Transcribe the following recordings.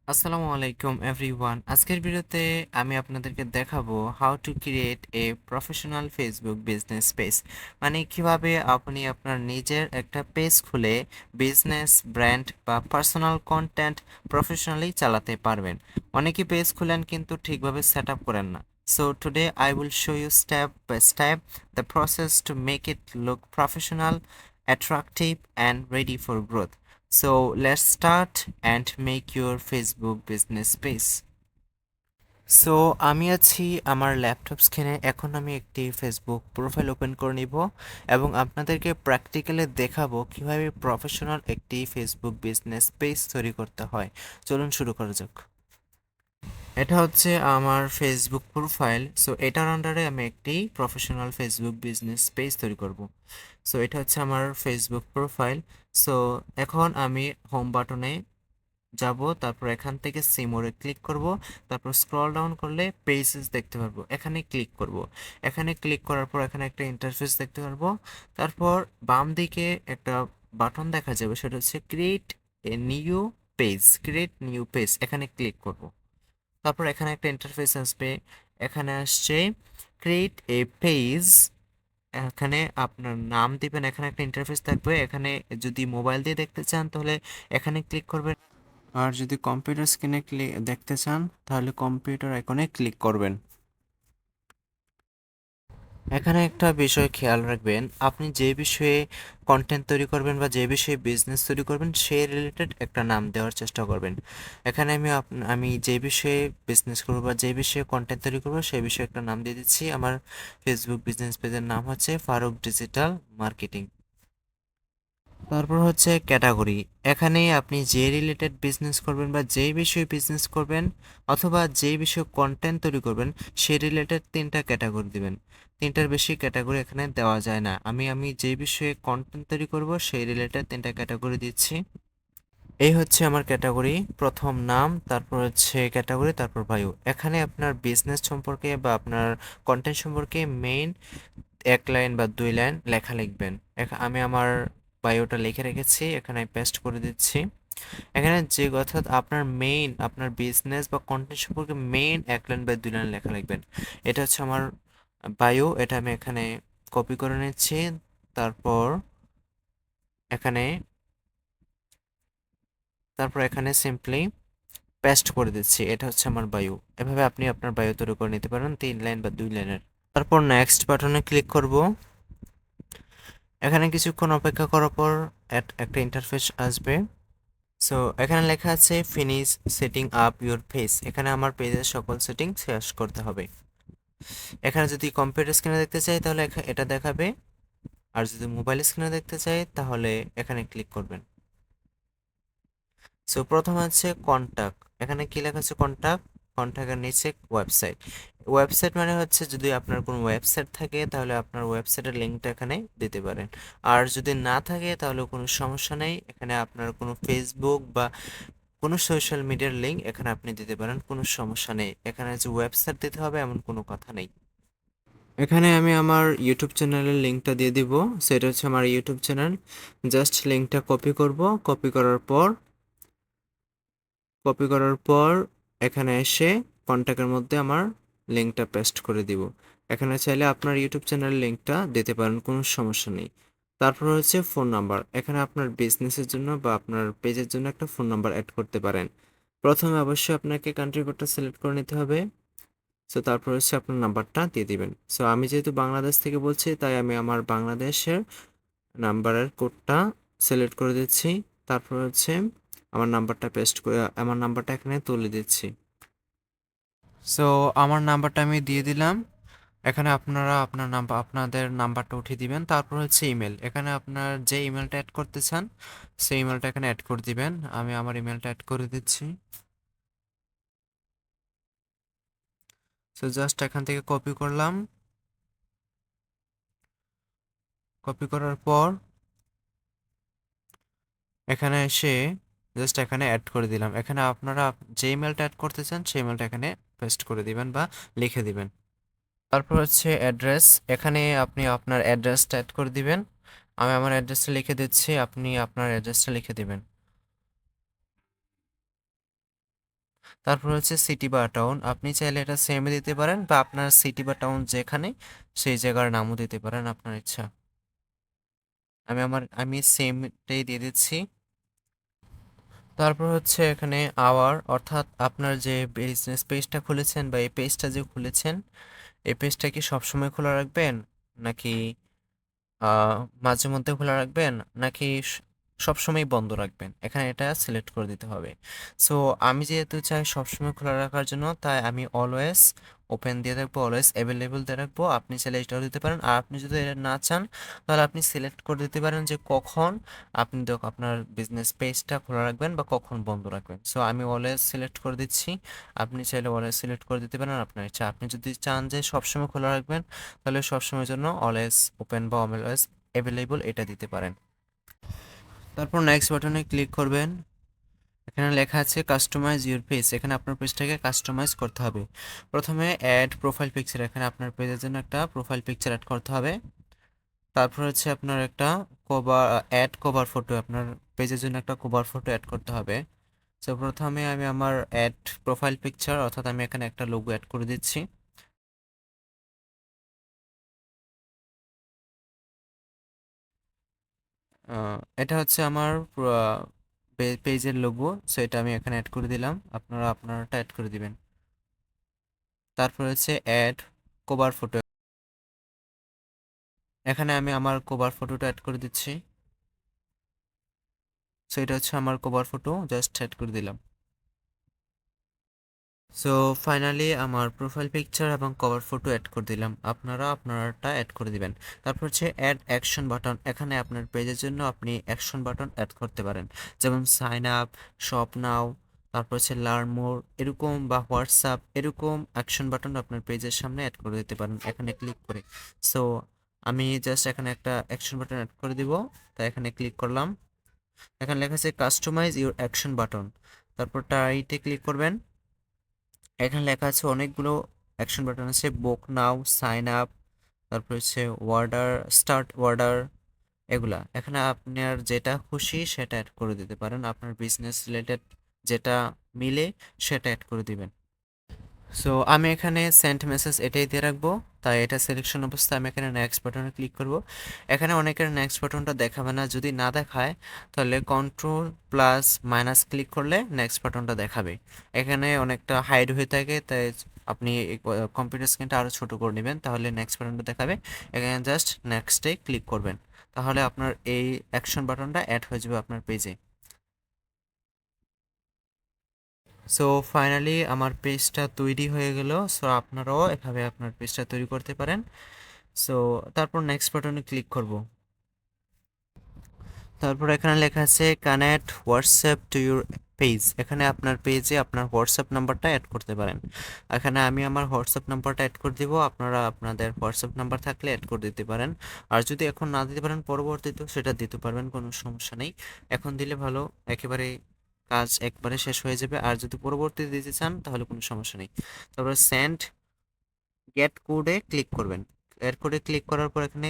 আসসালামু আলাইকুম এভরিওয়ান। আজকের ভিডিওতে আমি আপনাদেরকে দেখাবো how to create a professional Facebook business page. মানে কিভাবে আপনি আপনার নিজের একটা পেজ খুলে বিজনেস, ব্র্যান্ড বা পার্সোনাল কন্টেন্ট প্রফেশনালি চালাতে পারবেন। অনেকে পেজ খুলেন কিন্তু ঠিকভাবে সেট আপ করেন না। So today I will show you step by step the process to make it look professional, attractive and ready for growth. So let's start and make your Facebook business page. So আমি আছি আমার laptop স্ক্রিনে। এখন আমি একটি Facebook profile open করে নিব এবং আপনাদেরকে প্র্যাকটিক্যালি দেখাবো কিভাবে প্রফেশনাল একটি ফেসবুক বিজনেস পেজ তৈরি করতে হয়। চলুন শুরু করা যাক। এটা হচ্ছে আমার ফেসবুক প্রোফাইল। সো এটার আন্ডারে আমি একটি প্রফেশনাল ফেসবুক বিজনেস পেজ তৈরি করব। সো এটা হচ্ছে আমার ফেসবুক প্রোফাইল। সো এখন আমি হোম বাটনে যাব, তারপর এখান থেকে সিমোরে ক্লিক করব, তারপর স্ক্রল ডাউন করলে পেজেস দেখতে পারবো, এখানে ক্লিক করব। এখানে ক্লিক করার পর এখানে একটা ইন্টারফেস দেখতে পারবো। তারপর বাম দিকে একটা বাটন দেখা যাবে, সেটা হচ্ছে create a new page. Create new page, এখানে ক্লিক করব। তারপর এখানে একটা ইন্টারফেস আসবে, এখানে আসছে ক্রিয়েট এ পেজ। এখানে আপনার নাম দিবেন, এখানে একটা ইন্টারফেস থাকবে। এখানে যদি মোবাইল দিয়ে দেখতে চান তাহলে এখানে ক্লিক করবেন, আর যদি কম্পিউটার স্ক্রিনে দেখতে চান তাহলে কম্পিউটার আইকনে ক্লিক করবেন। এখানে একটা বিষয় খেয়াল রাখবেন, আপনি যে বিষয়ে কন্টেন্ট তৈরি করবেন বা যে বিষয়ে বিজনেস তৈরি করবেন সেই রিলেটেড একটা নাম দেওয়ার চেষ্টা করবেন। এখানে আমি যে বিষয়ে বিজনেস করবো বা যে বিষয়ে কন্টেন্ট তৈরি করবো সেই বিষয়ে একটা নাম দিয়ে দিচ্ছি। আমার ফেসবুক বিজনেস পেজের নাম হচ্ছে ফারুক ডিজিটাল মার্কেটিং। তারপর হচ্ছে ক্যাটাগরি। এখানে আপনি যে রিলেটেড বিজনেস করবেন বা যেই বিষয়ে বিজনেস করবেন অথবা যেই বিষয়ে কন্টেন্ট তৈরি করবেন সেই রিলেটেড 3টা ক্যাটাগরি দিবেন। 3টার বেশি ক্যাটাগরি এখানে দেওয়া যায় না। আমি যে বিষয়ে কন্টেন্ট তৈরি করব সেই রিলেটেড 3টা ক্যাটাগরি দিচ্ছি। এই হচ্ছে আমার ক্যাটাগরি, প্রথম নাম, তারপর হচ্ছে ক্যাটাগরি, তারপর বায়ু। এখানে আপনার বিজনেস সম্পর্কে বা আপনার কন্টেন্ট সম্পর্কে মেইন 1 লাইন বা 2 লাইন লেখা লিখবেন। আমি আমার বায়োটা লিখে রেখেছি, এখানে পেস্ট করে দিচ্ছি। এখানে যে কথা আপনার মেইন আপনার বিজনেস বা কন্টেন্ট সম্পর্কে মেইন 1 লাইন বা 2 লাইন লেখা লিখবেন। এটা হচ্ছে আমার বায়ো, এটা আমি এখানে কপি করে নিচ্ছি। তারপর এখানে এখানে সিম্পলি পেস্ট করে দিচ্ছি। এটা হচ্ছে আমার বায়ো। এভাবে আপনি আপনার বায়ো তৈরি করে নিতে পারেন 3 লাইন বা 2 লাইনের। তারপর নেক্সট বাটনে ক্লিক করব। এখানে কিছুক্ষণ অপেক্ষা করার পর একটা ইন্টারফেস আসবে। সো এখানে লেখা আছে finish setting up your page. এখানে আমার পেজের সকল সেটিং শেষ করতে হবে। এখানে যদি কম্পিউটার স্ক্রিনে দেখতে চাই তাহলে এটা দেখাবে, আর যদি মোবাইল স্ক্রিনে দেখতে চাই তাহলে এখানে ক্লিক করবেন। সো প্রথম আছে কন্টাক্ট। এখানে কি লেখা আছে? কন্টাক্ট। কন্টাক্টের নিচে ওয়েবসাইট। ওয়েবসাইট মানে হচ্ছে যদি আপনার কোনো ওয়েবসাইট থাকে তাহলে আপনার ওয়েবসাইটের লিঙ্কটা এখানে দিতে পারেন। আর যদি না থাকে তাহলে কোনো সমস্যা নেই, এখানে আপনার কোনো ফেসবুক বা কোনো সোশ্যাল মিডিয়ার লিঙ্ক এখানে আপনি দিতে পারেন, কোনো সমস্যা নেই। এখানে যে ওয়েবসাইট দিতে হবে এমন কোনো কথা নেই। এখানে আমি আমার ইউটিউব চ্যানেলের লিঙ্কটা দিয়ে দিব। সেটা হচ্ছে আমার ইউটিউব চ্যানেল। জাস্ট লিঙ্কটা কপি করব। কপি করার পর এখানে এসে কন্ট্যাক্টের মধ্যে আমার লিঙ্কটা পেস্ট করে দিব। এখানে চাইলে আপনার ইউটিউব চ্যানেলের লিঙ্কটা দিতে পারেন, কোনো সমস্যা নেই। তারপর হচ্ছে ফোন নাম্বার। এখানে আপনার বিজনেসের জন্য বা আপনার পেজের জন্য একটা ফোন নাম্বার অ্যাড করতে পারেন। প্রথমে অবশ্যই আপনাকে কান্ট্রি কোডটা সিলেক্ট করে নিতে হবে। সো তারপর হচ্ছে আপনার নাম্বারটা দিয়ে দিবেন। সো আমি যেহেতু বাংলাদেশ থেকে বলছি তাই আমি আমার বাংলাদেশের নাম্বারের কোডটা সিলেক্ট করে দিচ্ছি। তারপর হচ্ছে আমার নাম্বারটা পেস্ট করে আমার নাম্বারটা এখানে তুলে দিচ্ছি। সো আমার নাম্বারটা আমি দিয়ে দিলাম। এখানে আপনারা আপনাদের নাম্বারটা উঠিয়ে দিবেন। তারপর হচ্ছে ইমেল। এখানে আপনার যে ইমেলটা অ্যাড করতে চান সেই ইমেলটা এখানে অ্যাড করে দিবেন। আমি আমার ইমেলটা অ্যাড করে দিচ্ছি। সো জাস্ট এখান থেকে কপি করলাম। কপি করার পর এখানে এসে জাস্ট এখানে অ্যাড করে দিলাম। এখানে আপনারা যে ইমেলটা অ্যাড করতে চান সেই ইমেলটা এখানে পেস্ট করে দিবেন বা লিখে দিবেন। তারপর হচ্ছে অ্যাড্রেস। এখানে আপনি আপনার অ্যাড্রেসটা অ্যাড করে দিবেন। আমি আমার অ্যাড্রেসটা লিখে দিচ্ছি, আপনি আপনার অ্যাড্রেসটা লিখে দিবেন। তারপর হচ্ছে সিটি বা টাউন, আপনি চাইলে এটা সেমে দিতে পারেন বা আপনার সিটি বা টাউন যেখানে সেই জায়গার নামও দিতে পারেন আপনার ইচ্ছা। আমি সেমটাই দিয়ে দিচ্ছি। তারপর হচ্ছে এখানে আওয়ার, অর্থাৎ আপনার যে বিজনেস পেজটা খুলেছেন বা এই পেজটা যে খুলেছেন, এই পেজটা কি সবসময় খোলা রাখবেন নাকি মাঝে মধ্যে খোলা রাখবেন নাকি সবসময় বন্ধ রাখবেন, এখানে এটা সিলেক্ট করে দিতে হবে। সো আমি যেহেতু চাই সবসময় খোলা রাখার জন্য, তাই আমি অলওয়েজ ওপেন দিয়ে রাখবো, অলওয়েজ অ্যাভেলেবল দিয়ে রাখবো। আপনি চাইলে এটাও দিতে পারেন, আর আপনি যদি এটা না চান তাহলে আপনি সিলেক্ট করে দিতে পারেন যে কখন আপনি আপনার বিজনেস পেজটা খোলা রাখবেন বা কখন বন্ধ রাখবেন। সো আমি অলওয়েজ সিলেক্ট করে দিচ্ছি, আপনি চাইলে অলওয়েজ সিলেক্ট করে দিতে পারেন আপনার ইচ্ছা। আপনি যদি চান যে সবসময় খোলা রাখবেন তাহলে সবসময়ের জন্য অলওয়েজ ওপেন বা অলওয়েজ অ্যাভেলেবল এটা দিতে পারেন। তারপর নেক্সট বাটনে ক্লিক করবেন। এখানে লেখা আছে কাস্টমাইজ ইউর পেজ, এখানে আপনার পেজটাকে কাস্টমাইজ করতে হবে। প্রথমে অ্যাড প্রোফাইল পিকচার, এখানে আপনার পেজের জন্য একটা প্রোফাইল পিকচার অ্যাড করতে হবে। তারপর হচ্ছে আপনার একটা কভার ফটো, আপনার পেজের জন্য একটা কভার ফটো অ্যাড করতে হবে। তো প্রথমে আমি আমার অ্যাড প্রোফাইল পিকচার, অর্থাৎ আমি এখানে একটা লোগো অ্যাড করে দিচ্ছি। এটা হচ্ছে আমার পেজের লোগো, সো এটা আমি এখানে অ্যাড করে দিলাম, আপনারা আপনারটা অ্যাড করে দিবেন। তারপর হচ্ছে অ্যাড কভার ফটো, এখানে আমি আমার কভার ফটোটা অ্যাড করে দিচ্ছি। সো এটা হচ্ছে আমার কভার ফটো, জাস্ট অ্যাড করে দিলাম। সো ফাইনালি আমার প্রোফাইল পিকচার এবং কভার ফটো অ্যাড করে দিলাম, আপনারা আপনারটা অ্যাড করে দিবেন। তারপর হচ্ছে অ্যাড অ্যাকশন বাটন, এখানে আপনার পেজের জন্য আপনি অ্যাকশন বাটন অ্যাড করতে পারেন, যেমন সাইন আপ, শপ নাও, তারপর হচ্ছে লার্ন মোর এরকম, বা হোয়াটসঅ্যাপ এরকম অ্যাকশন বাটন আপনার পেজের সামনে অ্যাড করে দিতে পারেন এখানে ক্লিক করে। সো আমি জাস্ট এখানে একটা অ্যাকশন বাটন অ্যাড করে দিব, তাই এখানে ক্লিক করলাম। এখানে লেখা আছে কাস্টমাইজ ইউর অ্যাকশন বাটন, তারপর টাইটে ক্লিক করবেন। এখানে লেখা আছে অনেকগুলো অ্যাকশন বাটন আছে, বুক নাও, সাইন আপ, তারপর হচ্ছে অর্ডার, স্টার্ট অর্ডার, এগুলা এখানে আপনার যেটা খুশি সেটা অ্যাড করে দিতে পারেন, আপনার বিজনেস রিলেটেড যেটা মিলে সেটা অ্যাড করে দিবেন। সো আমি এখানে সেন্ড মেসেজ এটাই দিয়ে রাখবো, তাই এটা সিলেকশন অবস্থায় আমি এখানে নেক্সট বাটনে ক্লিক করব। এখানে অনেকের নেক্সট বাটনটা দেখাবে না, যদি না দেখায় তাহলে কন্ট্রোল প্লাস মাইনাস ক্লিক করলে নেক্সট বাটনটা দেখাবে। এখানে অনেকটা হাইড হয়ে থাকে, তাই আপনি কম্পিউটার স্ক্রিনটা আরও ছোটো করে নেবেন, তাহলে নেক্সট বাটনটা দেখাবে। এখানে জাস্ট নেক্সটে ক্লিক করবেন, তাহলে আপনার এই অ্যাকশন বাটনটা অ্যাড হয়ে যাবে আপনার পেজে। সো ফাইনালি আমার পেজটা তৈরি হয়ে গেল। সো আপনারাও এভাবে আপনার পেজটা তৈরি করতে পারেন। সো তারপর নেক্সট বাটনে ক্লিক করব। তারপর এখানে লেখা আছে connect WhatsApp to your page, এখানে আপনার পেজে আপনার হোয়াটসঅ্যাপ নাম্বারটা অ্যাড করতে পারেন। এখানে আমি আমার হোয়াটসঅ্যাপ নাম্বারটা অ্যাড করে দিব, আপনারা আপনাদের হোয়াটসঅ্যাপ নাম্বার থাকলে অ্যাড করে দিতে পারেন। আর যদি এখন না দিতে পারেন পরবর্তীতেও সেটা দিতে পারবেন, কোনো সমস্যা নেই। এখন দিলে ভালো, একেবারে কাজ একবারে শেষ হয়ে যাবে। আর যদি পরবর্তীতে দিতে চান তাহলে কোনো সমস্যা নেই। তারপরে সেন্ড গেট কোডে ক্লিক করবেন। গেট কোডে ক্লিক করার পর এখানে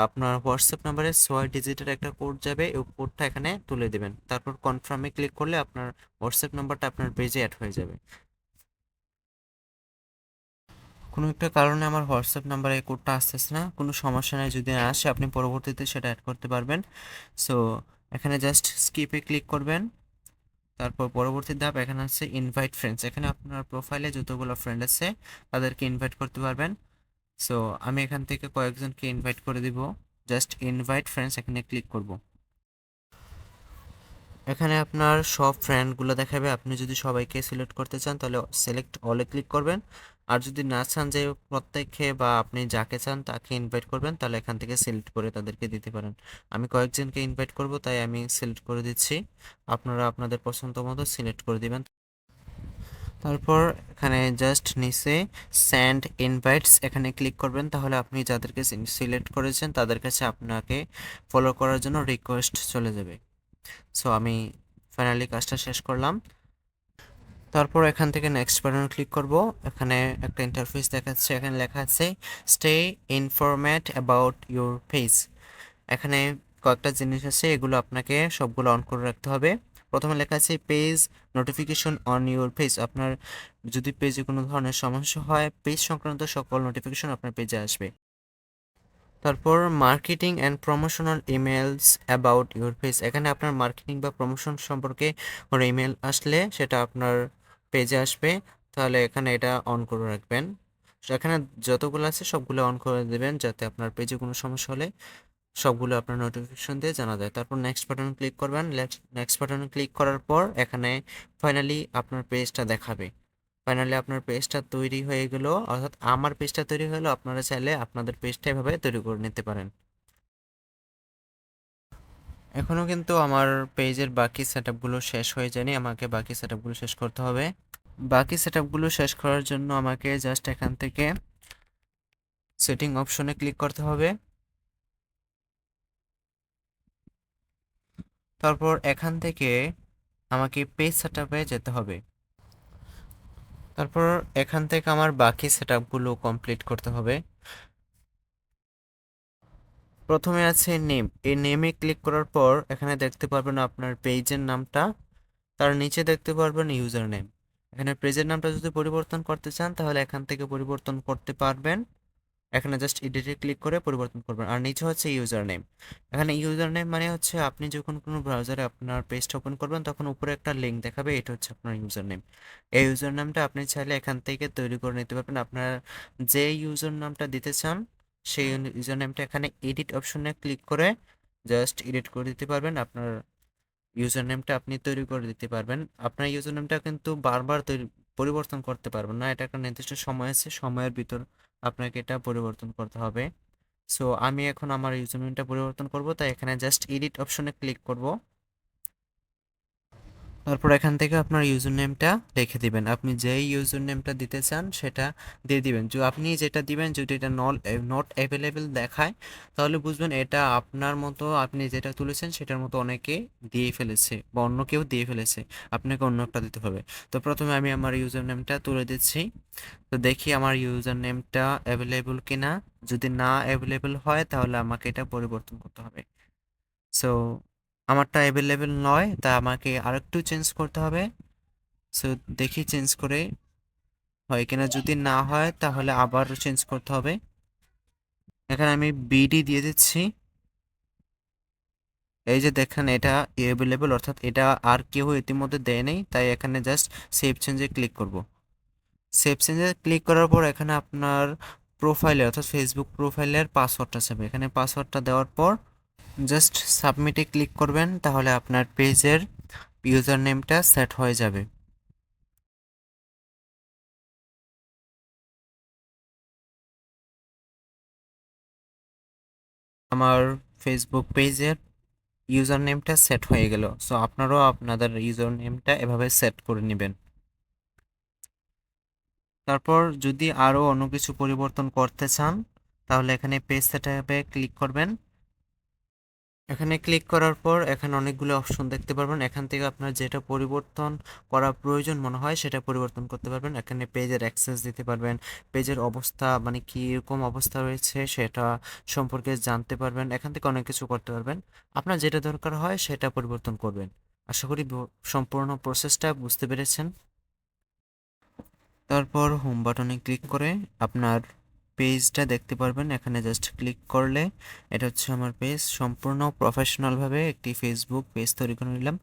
আপনার হোয়াটসঅ্যাপ নাম্বারে 6 ডিজিটের একটা কোড যাবে, এই কোডটা এখানে তুলে দেবেন। তারপর কনফার্মে ক্লিক করলে আপনার হোয়াটসঅ্যাপ নাম্বারটা আপনার পেজে অ্যাড হয়ে যাবে। কোনো একটা কারণে আমার হোয়াটসঅ্যাপ নাম্বারে এই কোডটা আসতেছে না, কোনো সমস্যা নেই, যদি না আসে আপনি পরবর্তীতে সেটা অ্যাড করতে পারবেন। সো এখানে জাস্ট স্কিপে ক্লিক করবেন। তারপর পরবর্তী ধাপ এখানে আছে ইনভাইট ফ্রেন্ডস, এখানে আপনার প্রোফাইলে যতগুলো ফ্রেন্ড আছে তাদেরকে ইনভাইট করতে পারবেন। সো আমি এখান থেকে কয়েকজনকে ইনভাইট করে দিব, জাস্ট ইনভাইট ফ্রেন্ডস এখানে ক্লিক করব। এখানে আপনার সব ফ্রেন্ডগুলো দেখাবে, আপনি যদি সবাইকে সিলেক্ট করতে চান তাহলে সিলেক্ট অলে ক্লিক করবেন। আর যদি না চান যে প্রত্যেককে বা আপনি যাকে চান তাকে ইনভাইট করবেন, তাহলে এখান থেকে সিলেক্ট করে তাদেরকে দিতে পারেন। আমি কয়েকজনকে ইনভাইট করব, তাই আমি সিলেক্ট করে দিচ্ছি, আপনারা আপনাদের পছন্দ মতো সিলেক্ট করে দিবেন। তারপর এখানে জাস্ট নিচে সেন্ড ইনভাইটস এখানে ক্লিক করবেন, তাহলে আপনি যাদেরকে সিলেক্ট করেছেন তাদের কাছে আপনাকে ফলো করার জন্য রিকোয়েস্ট চলে যাবে। সো আমি ফাইনালি কাজটা শেষ করলাম। তারপর এখান থেকে নেক্সট বাটন ক্লিক করব। এখানে একটা ইন্টারফেস দেখাচ্ছে, এখানে লেখা আছে স্টে ইনফরমেড অ্যাবাউট ইউর পেজ। এখানে কয়েকটা জিনিস আছে, এগুলো আপনাকে সবগুলো অন করে রাখতে হবে। প্রথমে লেখা আছে page notification on your page. আপনার যদি পেজে কোনো ধরনের সমস্যা হয়, পেজ সংক্রান্ত সকল নোটিফিকেশন আপনার পেজে আসবে। তারপর marketing and promotional emails about your page. এখানে আপনার মার্কেটিং বা প্রমোশন সম্পর্কে কোনো ইমেল আসলে সেটা আপনার পেজে আসবে, তাহলে এখানে এটা অন করে রাখবেন। এখানে যতগুলো আছে সবগুলো অন করে দেবেন, যাতে আপনার পেজে কোনো সমস্যা হলে সবগুলো আপনার নোটিফিকেশন দিয়ে জানা যায়। তারপর নেক্সট বাটনে ক্লিক করবেন। নেক্সট বাটনে ক্লিক করার পর এখানে ফাইনালি আপনার পেজটা দেখাবে। ফাইনালি আপনার পেজটা তৈরি হয়ে গেল, অর্থাৎ আমার পেজটা তৈরি হলো। আপনারা চাইলে আপনাদের পেজটা এভাবে তৈরি করে নিতে পারেন। এখনও কিন্তু আমার পেজের বাকি সেটআপগুলো শেষ হয়ে যায়নি, আমাকে বাকি সেটআপগুলো শেষ করতে হবে। বাকি সেটআপগুলো শেষ করার জন্য আমাকে জাস্ট এখান থেকে সেটিং অপশনে ক্লিক করতে হবে। তারপর এখান থেকে আমাকে পেজ সেটআপে যেতে হবে। তারপর এখান থেকে আমার বাকি সেটআপগুলো কমপ্লিট করতে হবে। প্রথমে আছে নেম। এই নেমে ক্লিক করার পর এখানে দেখতে পারবেন আপনার পেজের নামটা, তার নিচে দেখতে পারবেন ইউজার নেম। এখানে পেজের নামটা যদি পরিবর্তন করতে চান তাহলে এখান থেকে পরিবর্তন করতে পারবেন। এখানে জাস্ট এডিটে ক্লিক করে পরিবর্তন করবেন। আর নিচে হচ্ছে ইউজার নেম। এখানে ইউজার নেম মানে হচ্ছে আপনি যখন কোনো ব্রাউজারে আপনার পেজটা ওপেন করবেন তখন উপরে একটা লিঙ্ক দেখাবে, এটা হচ্ছে আপনার ইউজার নেম। এই ইউজার নামটা আপনি চাইলে এখান থেকে তৈরি করে নিতে পারবেন। আপনার যে ইউজার নামটা দিতে চান সেই ইউজার নেমটা এখানে এডিট অপশনে ক্লিক করে জাস্ট এডিট করে দিতে পারবেন। আপনার ইউজার নেমটা আপনি তৈরি করে দিতে পারবেন। আপনার ইউজার নেমটা কিন্তু বারবার পরিবর্তন করতে পারবেন না, এটা একটা নির্দিষ্ট সময় আছে, সময়ের ভিতর আপনাকে এটা পরিবর্তন করতে হবে। সো আমি এখন আমার ইউজার নেমটা পরিবর্তন করব, তাই এখানে জাস্ট এডিট অপশনে ক্লিক করব। তারপর এখান থেকে আপনার ইউজার নেমটা লিখে দিবেন। আপনি যেই ইউজার নেমটা দিতে চান সেটা দিয়ে দিবেন। আপনি যেটা দিবেন যদি এটা নট অ্যাভেলেবেল দেখায় তাহলে বুঝবেন এটা আপনার মতো, আপনি যেটা তুলেছেন সেটার মতো অনেকে দিয়ে ফেলেছে বা অন্য কেউ দিয়ে ফেলেছে, আপনাকে অন্য একটা দিতে হবে। তো প্রথমে আমি আমার ইউজার নেমটা তুলে দিচ্ছি। তো দেখি আমার ইউজার নেমটা অ্যাভেলেবল কিনা। যদি না অ্যাভেলেবল হয় তাহলে আমাকে এটা পরিবর্তন করতে হবে। সো আমারটা অ্যাভেলেবেল নয়, তা আমাকে আরেকটু চেঞ্জ করতে হবে। সো দেখি চেঞ্জ করে হয় কিনা। যদি না হয় তাহলে আবার চেঞ্জ করতে হবে। এখানে আমি বিডি দিয়ে দিচ্ছি। এই যে দেখেন এটা অ্যাভেলেবেল, অর্থাৎ এটা আর কেউ ইতিমধ্যে দেয় নেই, তাই এখানে জাস্ট সেভ চেঞ্জে ক্লিক করব। সেভ চেঞ্জে ক্লিক করার পর এখানে আপনার প্রোফাইলে অর্থাৎ ফেসবুক প্রোফাইলের পাসওয়ার্ডটা চাবে। এখানে পাসওয়ার্ডটা দেওয়ার পর জাস্ট সাবমিটে ক্লিক করবেন, তাহলে আপনার পেজের ইউজার নেমটা সেট হয়ে যাবে। আমার ফেসবুক পেজের ইউজার নেমটা সেট হয়ে গেল। সো আপনারাও আপনাদের ইউজার নেমটা এভাবে সেট করে নেবেন। তারপর যদি আরও অন্য কিছু পরিবর্তন করতে চান তাহলে এখানে পেজ সেটআপে ক্লিক করবেন। এখানে ক্লিক করার পর এখানে অনেকগুলো অপশন দেখতে পারবেন। এখান থেকে আপনার যেটা পরিবর্তন করা প্রয়োজন মনে হয় সেটা পরিবর্তন করতে পারবেন। এখানে পেজের অ্যাক্সেস দিতে পারবেন, পেজের অবস্থা মানে কীরকম অবস্থা রয়েছে সেটা সম্পর্কে জানতে পারবেন। এখান থেকে অনেক কিছু করতে পারবেন। আপনার যেটা দরকার হয় সেটা পরিবর্তন করবেন। আশা করি সম্পূর্ণ প্রসেসটা বুঝতে পেরেছেন। তারপর হোম বাটনে ক্লিক করে আপনার পেজটা দেখতে পারবেন। এখানে জাস্ট ক্লিক করলে এটা হচ্ছে আমার পেজ। সম্পূর্ণ প্রফেশনালভাবে একটি ফেসবুক পেজ তৈরি করে নিলাম।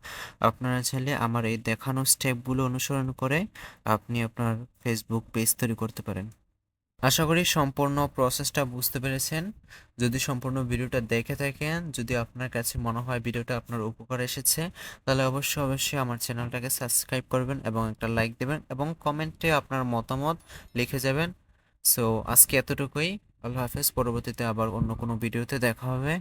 আপনারা চাইলে আমার এই দেখানো স্টেপগুলো অনুসরণ করে আপনি আপনার ফেসবুক পেজ তৈরি করতে পারেন। আশা করি সম্পূর্ণ প্রসেসটা বুঝতে পেরেছেন। যদি সম্পূর্ণ ভিডিওটা দেখে থাকেন, যদি আপনার কাছে মনে হয় ভিডিওটা আপনার উপকার এসেছে, তাহলে অবশ্যই অবশ্যই আমার চ্যানেলটাকে সাবস্ক্রাইব করবেন এবং একটা লাইক দেবেন এবং কমেন্টে আপনার মতামত লিখে যাবেন। সো আজকে এতটুকুই। আল্লাহ হাফেজ। পরবর্তীতে আবার অন্য কোনো ভিডিওতে দেখা হবে।